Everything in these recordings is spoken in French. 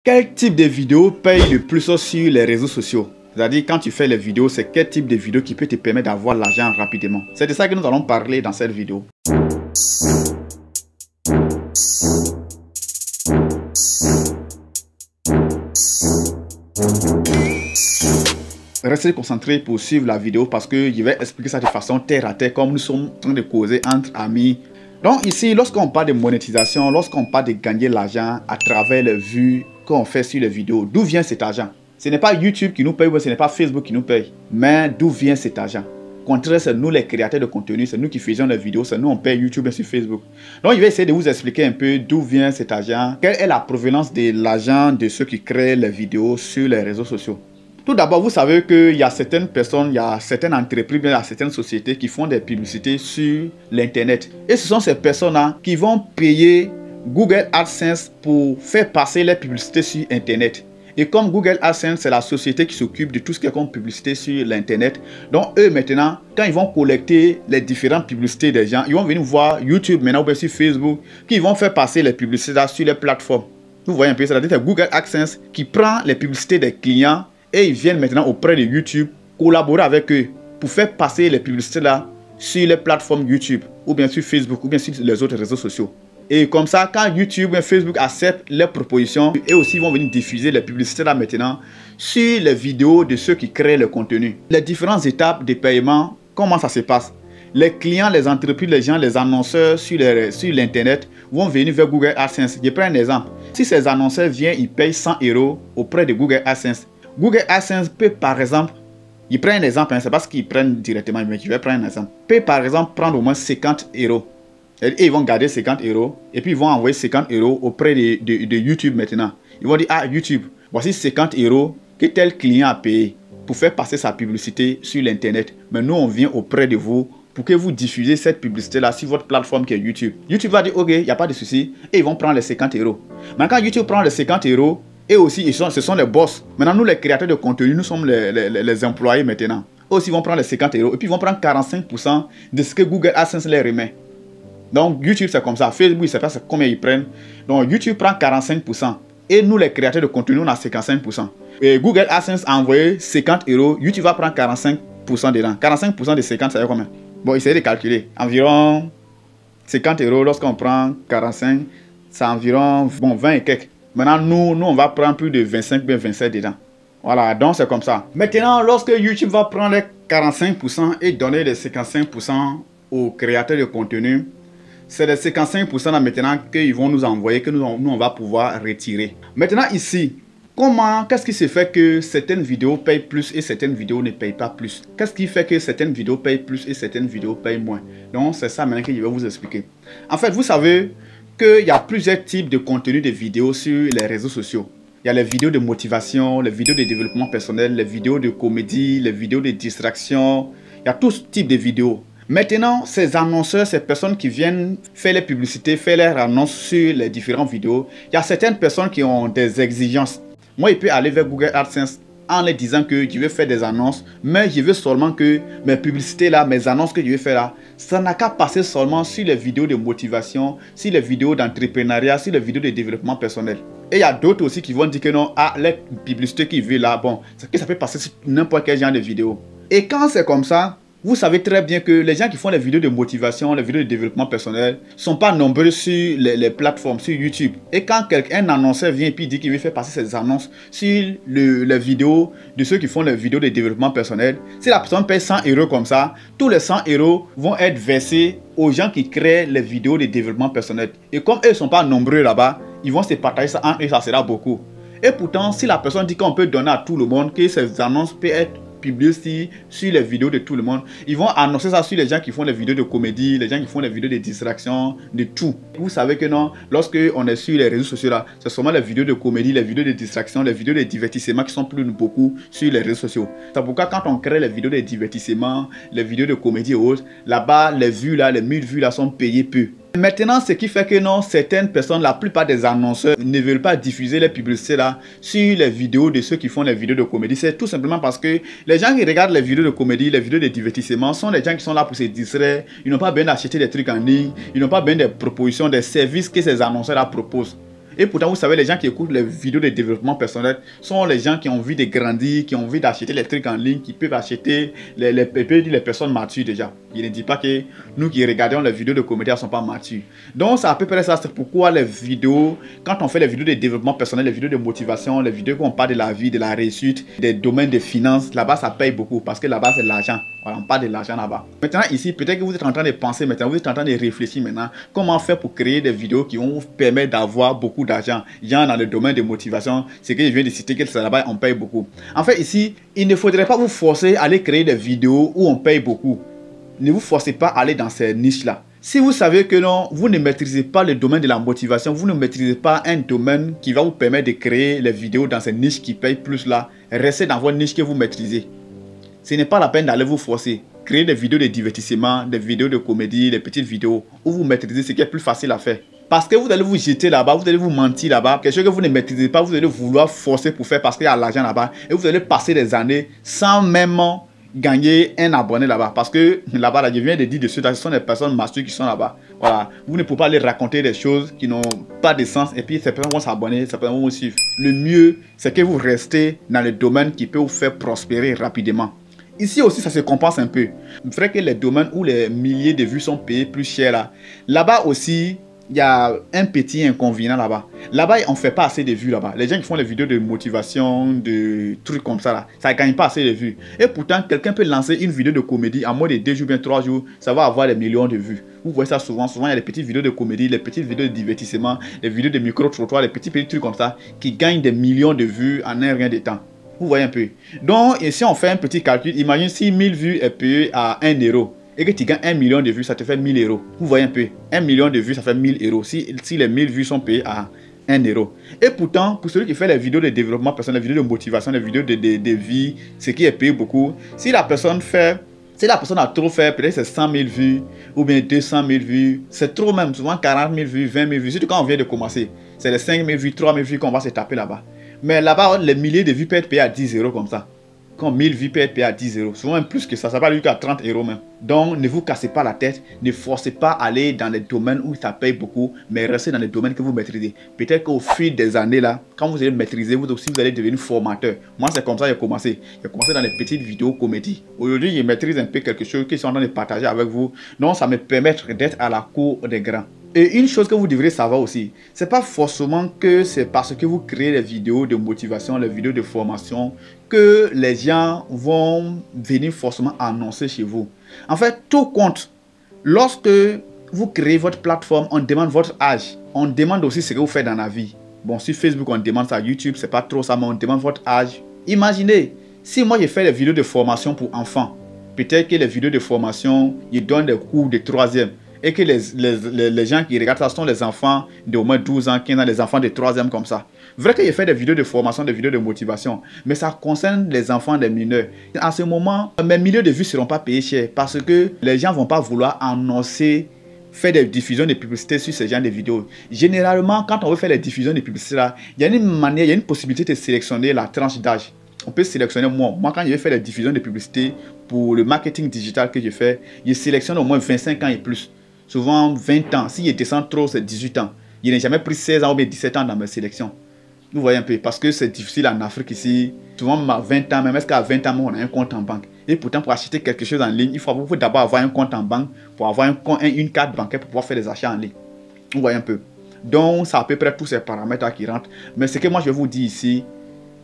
Quel type de vidéo paye le plus sur les réseaux sociaux? C'est-à-dire, quand tu fais les vidéos, c'est quel type de vidéo qui peut te permettre d'avoir l'argent rapidement? C'est de ça que nous allons parler dans cette vidéo. Restez concentrés pour suivre la vidéo parce que je vais expliquer ça de façon terre à terre comme nous sommes en train de causer entre amis. Donc ici, lorsqu'on parle de monétisation, lorsqu'on parle de gagner l'argent à travers les vues qu'on fait sur les vidéos, d'où vient cet argent? Ce n'est pas YouTube qui nous paye, ce n'est pas Facebook qui nous paye, mais d'où vient cet argent? Contraire, c'est nous les créateurs de contenu, c'est nous qui faisons les vidéos, c'est nous on paye YouTube et sur Facebook. Donc je vais essayer de vous expliquer un peu d'où vient cet argent, quelle est la provenance de l'argent de ceux qui créent les vidéos sur les réseaux sociaux. Tout d'abord, vous savez qu'il y a certaines personnes, il y a certaines entreprises, il y a certaines sociétés qui font des publicités sur l'internet. Et ce sont ces personnes-là qui vont payer Google AdSense pour faire passer les publicités sur internet. Et comme Google AdSense, c'est la société qui s'occupe de tout ce qui est comme publicité sur l'internet. Donc eux maintenant, quand ils vont collecter les différentes publicités des gens, ils vont venir voir YouTube maintenant ou bien sur Facebook, qui vont faire passer les publicités là sur les plateformes. Vous voyez un peu, c'est-à-dire que c'est Google AdSense qui prend les publicités des clients et ils viennent maintenant auprès de YouTube collaborer avec eux pour faire passer les publicités là sur les plateformes YouTube ou bien sur Facebook ou bien sur les autres réseaux sociaux. Et comme ça, quand YouTube et Facebook acceptent les propositions, et aussi vont venir diffuser les publicités là maintenant sur les vidéos de ceux qui créent le contenu. Les différentes étapes de paiement, comment ça se passe? Les clients, les entreprises, les gens, les annonceurs sur l'internet vont venir vers Google AdSense. Je prends un exemple. Si ces annonceurs viennent, ils payent 100 € auprès de Google AdSense. Google AdSense peut par exemple, il prend un exemple, c'est parce qu'ils prennent directement, mais je vais prendre un exemple, peut par exemple prendre au moins 50 €. Et ils vont garder 50 € et puis ils vont envoyer 50 € auprès de YouTube maintenant. Ils vont dire, ah YouTube, voici 50 € que tel client a payé pour faire passer sa publicité sur l'internet. Mais nous on vient auprès de vous pour que vous diffusez cette publicité là sur votre plateforme qui est YouTube. YouTube va dire, ok, il n'y a pas de souci, et ils vont prendre les 50 €. Mais quand YouTube prend les 50 €, et aussi, ce sont les boss. Maintenant, nous, les créateurs de contenu, nous sommes les employés maintenant. Eux aussi, ils vont prendre les 50 € et puis ils vont prendre 45% de ce que Google AdSense les remet. Donc, YouTube, c'est comme ça. Facebook, il ne sait pas combien ils prennent. Donc, YouTube prend 45%. Et nous, les créateurs de contenu, on a 55%. Et Google AdSense a envoyé 50 €. YouTube va prendre 45% dedans. 45% de 50, ça veut combien? Bon, essayez de calculer. Environ 50 € lorsqu'on prend 45, c'est environ 20 et quelques. Maintenant, nous, on va prendre plus de 25, bien 27 dedans. Voilà, donc c'est comme ça. Maintenant, lorsque YouTube va prendre les 45% et donner les 55% aux créateurs de contenu, c'est les 55% là maintenant qu'ils vont nous envoyer, que nous on va pouvoir retirer. Maintenant ici, qu'est-ce qui se fait que certaines vidéos payent plus et certaines vidéos ne payent pas plus? Qu'est-ce qui fait que certaines vidéos payent plus et certaines vidéos payent moins? Donc c'est ça maintenant que je vais vous expliquer. En fait, vous savez qu'il y a plusieurs types de contenus de vidéos sur les réseaux sociaux. Il y a les vidéos de motivation, les vidéos de développement personnel, les vidéos de comédie, les vidéos de distraction. Il y a tout type de vidéos. Maintenant, ces annonceurs, ces personnes qui viennent faire les publicités, faire leurs annonces sur les différentes vidéos, il y a certaines personnes qui ont des exigences. Moi, je peux aller vers Google AdSense en leur disant que je vais faire des annonces, mais je veux seulement que mes publicités là, mes annonces que je vais faire là, ça n'a qu'à passer seulement sur les vidéos de motivation, sur les vidéos d'entrepreneuriat, sur les vidéos de développement personnel. Et il y a d'autres aussi qui vont dire que non, ah, les publicités qu'ils veulent là, bon, c'est que ça peut passer sur n'importe quel genre de vidéo. Et quand c'est comme ça, vous savez très bien que les gens qui font les vidéos de motivation, les vidéos de développement personnel, ne sont pas nombreux sur les plateformes, sur YouTube. Et quand un annonceur vient et puis dit qu'il veut faire passer ses annonces sur les vidéos de ceux qui font les vidéos de développement personnel, si la personne paye 100 € comme ça, tous les 100 € vont être versés aux gens qui créent les vidéos de développement personnel. Et comme eux ne sont pas nombreux là-bas, ils vont se partager ça entre eux, ça sera beaucoup. Et pourtant, si la personne dit qu'on peut donner à tout le monde, que ces annonces peuvent être publié sur les vidéos de tout le monde, ils vont annoncer ça sur les gens qui font les vidéos de comédie, les gens qui font les vidéos de distraction, de tout. Vous savez que non, lorsque on est sur les réseaux sociaux là, c'est seulement les vidéos de comédie, les vidéos de distraction, les vidéos de divertissement qui sont plus beaucoup sur les réseaux sociaux. C'est pourquoi quand on crée les vidéos de divertissement, les vidéos de comédie et autres, là-bas les vues là, les 1000 vues là sont payées peu. Maintenant, ce qui fait que non, certaines personnes, la plupart des annonceurs ne veulent pas diffuser les publicités là sur les vidéos de ceux qui font les vidéos de comédie. C'est tout simplement parce que les gens qui regardent les vidéos de comédie, les vidéos de divertissement sont des gens qui sont là pour se distraire. Ils n'ont pas besoin d'acheter des trucs en ligne. Ils n'ont pas besoin des propositions, des services que ces annonceurs là proposent. Et pourtant, vous savez, les gens qui écoutent les vidéos de développement personnel sont les gens qui ont envie de grandir, qui ont envie d'acheter les trucs en ligne, qui peuvent acheter les personnes matures déjà. Il ne dit pas que nous qui regardons les vidéos de comédie ne sont pas matures. Donc, c'est à peu près ça. C'est pourquoi les vidéos, quand on fait les vidéos de développement personnel, les vidéos de motivation, les vidéos où on parle de la vie, de la réussite, des domaines de finances, là-bas, ça paye beaucoup parce que là-bas, c'est l'argent. Voilà, on parle de l'argent là-bas. Maintenant, ici, peut-être que vous êtes en train de penser maintenant, vous êtes en train de réfléchir maintenant, comment faire pour créer des vidéos qui vont vous permettre d'avoir beaucoup d'argent. Genre dans le domaine de motivation, c'est que je viens de citer que là-bas, on paye beaucoup. En fait, ici, il ne faudrait pas vous forcer à aller créer des vidéos où on paye beaucoup. Ne vous forcez pas à aller dans ces niches-là. Si vous savez que non, vous ne maîtrisez pas le domaine de la motivation, vous ne maîtrisez pas un domaine qui va vous permettre de créer les vidéos dans ces niches qui payent plus là, restez dans votre niche que vous maîtrisez. Ce n'est pas la peine d'aller vous forcer. Créez des vidéos de divertissement, des vidéos de comédie, des petites vidéos où vous maîtrisez ce qui est plus facile à faire. Parce que vous allez vous jeter là-bas, vous allez vous mentir là-bas. Quelque chose que vous ne maîtrisez pas, vous allez vouloir forcer pour faire parce qu'il y a l'argent là-bas. Et vous allez passer des années sans même gagner un abonné là-bas. Parce que là-bas, là, je viens de dire de ce sont des personnes matures qui sont là-bas. Voilà. Vous ne pouvez pas leur raconter des choses qui n'ont pas de sens. Et puis, ces personnes vont s'abonner, ces personnes vont vous suivre. Le mieux, c'est que vous restez dans le domaine qui peut vous faire prospérer rapidement. Ici aussi, ça se compense un peu. Vrai que les domaines où les milliers de vues sont payés plus cher là-bas aussi, il y a un petit inconvénient là-bas. Là-bas, on ne fait pas assez de vues là-bas. Les gens qui font les vidéos de motivation, de trucs comme ça, là, ça ne gagne pas assez de vues. Et pourtant, quelqu'un peut lancer une vidéo de comédie en moins de 2 jours, bien 3 jours, ça va avoir des millions de vues. Vous voyez ça souvent. Souvent, il y a des petites vidéos de comédie, les petites vidéos de divertissement, les vidéos de micro-trottoirs, les petits trucs comme ça qui gagnent des millions de vues en un rien de temps. Vous voyez un peu. Donc, ici, on fait un petit calcul. Imagine si 1000 vues est payé à 1 euro et que tu gagnes 1 million de vues, ça te fait 1000 euros. Vous voyez un peu. 1 million de vues, ça fait 1000 euros. Si les 1000 vues sont payées à 1 euro. Et pourtant, pour celui qui fait les vidéos de développement personnel, les vidéos de motivation, les vidéos de vie, ce qui est payé beaucoup, si la personne a trop fait, peut-être c'est 100 000 vues ou bien 200 000 vues, c'est trop même, souvent 40 000 vues, 20 000 vues, surtout quand on vient de commencer. C'est les 5 000 vues, 3 000 vues qu'on va se taper là-bas. Mais là-bas, les milliers de vues peuvent être payées à 10 euros comme ça. Quand 1000 vues peuvent être payées à 10 euros. Souvent même plus que ça va aller jusqu'à 30 euros même. Donc, ne vous cassez pas la tête. Ne forcez pas à aller dans les domaines où ça paye beaucoup, mais restez dans les domaines que vous maîtrisez. Peut-être qu'au fil des années, là, quand vous allez maîtriser, vous aussi, vous allez devenir formateur. Moi, c'est comme ça que j'ai commencé. J'ai commencé dans les petites vidéos comédie. Aujourd'hui, je maîtrise un peu quelque chose que je suis en train de partager avec vous. Donc, ça me permet d'être à la cour des grands. Et une chose que vous devrez savoir aussi, c'est pas forcément que c'est parce que vous créez les vidéos de motivation, les vidéos de formation, que les gens vont venir forcément annoncer chez vous. En fait, tout compte. Lorsque vous créez votre plateforme, on demande votre âge. On demande aussi ce que vous faites dans la vie. Bon, sur Facebook, on demande ça. YouTube, c'est pas trop ça, mais on demande votre âge. Imaginez, si moi, je fais des vidéos de formation pour enfants, peut-être que les vidéos de formation, ils donnent des cours de 3e. Et que les gens qui regardent ça sont les enfants de au moins 12 ans, 15 ans, les enfants de 3e comme ça. Vrai que je fais des vidéos de formation, des vidéos de motivation, mais ça concerne les enfants des mineurs. En ce moment, mes milliers de vues ne seront pas payés cher parce que les gens ne vont pas vouloir annoncer, faire des diffusions de publicité sur ce genre de vidéos. Généralement, quand on veut faire les diffusions de publicité là, il y a une manière, il y a une possibilité de sélectionner la tranche d'âge. On peut sélectionner moi. Moi, quand je vais faire les diffusions de publicité pour le marketing digital que je fais, je sélectionne au moins 25 ans et plus. Souvent 20 ans. Si je descends trop, c'est 18 ans. Je n'ai jamais pris 16 ans ou bien 17 ans dans mes sélections. Vous voyez un peu, parce que c'est difficile en Afrique ici. Souvent, à 20 ans, même est-ce qu'à 20 ans, on a un compte en banque. Et pourtant, pour acheter quelque chose en ligne, il faut d'abord avoir un compte en banque pour avoir une carte bancaire pour pouvoir faire des achats en ligne. Vous voyez un peu. Donc, c'est à peu près tous ces paramètres qui rentrent. Mais ce que moi, je vous dis ici,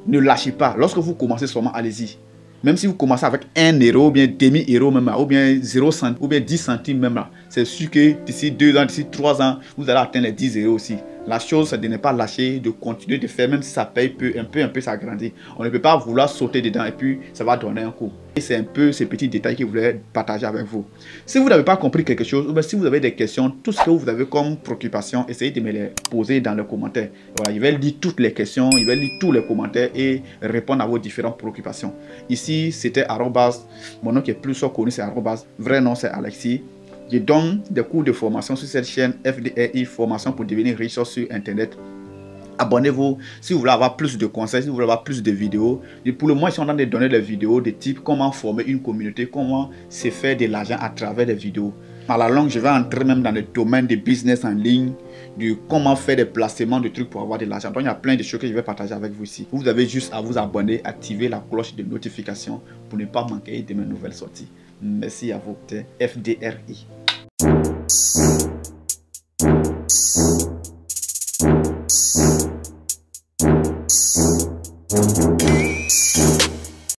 ne lâchez pas. Lorsque vous commencez seulement, allez-y. Même si vous commencez avec 1 euro, ou bien demi-euro même là, ou bien 0 cent, ou bien 10 centimes même là, c'est sûr que d'ici 2 ans, d'ici 3 ans, vous allez atteindre les 10 euros aussi. La chose, c'est de ne pas lâcher, de continuer de faire, même si ça paye un peu, ça grandit. On ne peut pas vouloir sauter dedans et puis ça va donner un coup. Et c'est un peu ces petits détails que je voulais partager avec vous. Si vous n'avez pas compris quelque chose, ou bien si vous avez des questions, tout ce que vous avez comme préoccupation, essayez de me les poser dans les commentaires. Voilà, je vais lire toutes les questions, je vais lire tous les commentaires et répondre à vos différentes préoccupations. Ici, c'était arrobas, mon nom qui est plus connu, c'est arrobas, vrai nom c'est Alexis. Je donne des cours de formation sur cette chaîne FDRI Formation pour devenir riche sur Internet. Abonnez-vous si vous voulez avoir plus de conseils, si vous voulez avoir plus de vidéos. Et pour le moment, je suis en train de donner des vidéos de type comment former une communauté, comment se faire de l'argent à travers des vidéos. À la longue, je vais entrer même dans le domaine des business en ligne, de comment faire des placements de trucs pour avoir de l'argent. Donc, il y a plein de choses que je vais partager avec vous ici. Vous avez juste à vous abonner, activer la cloche de notification pour ne pas manquer de mes nouvelles sorties. Merci à vous. C'était FDRI.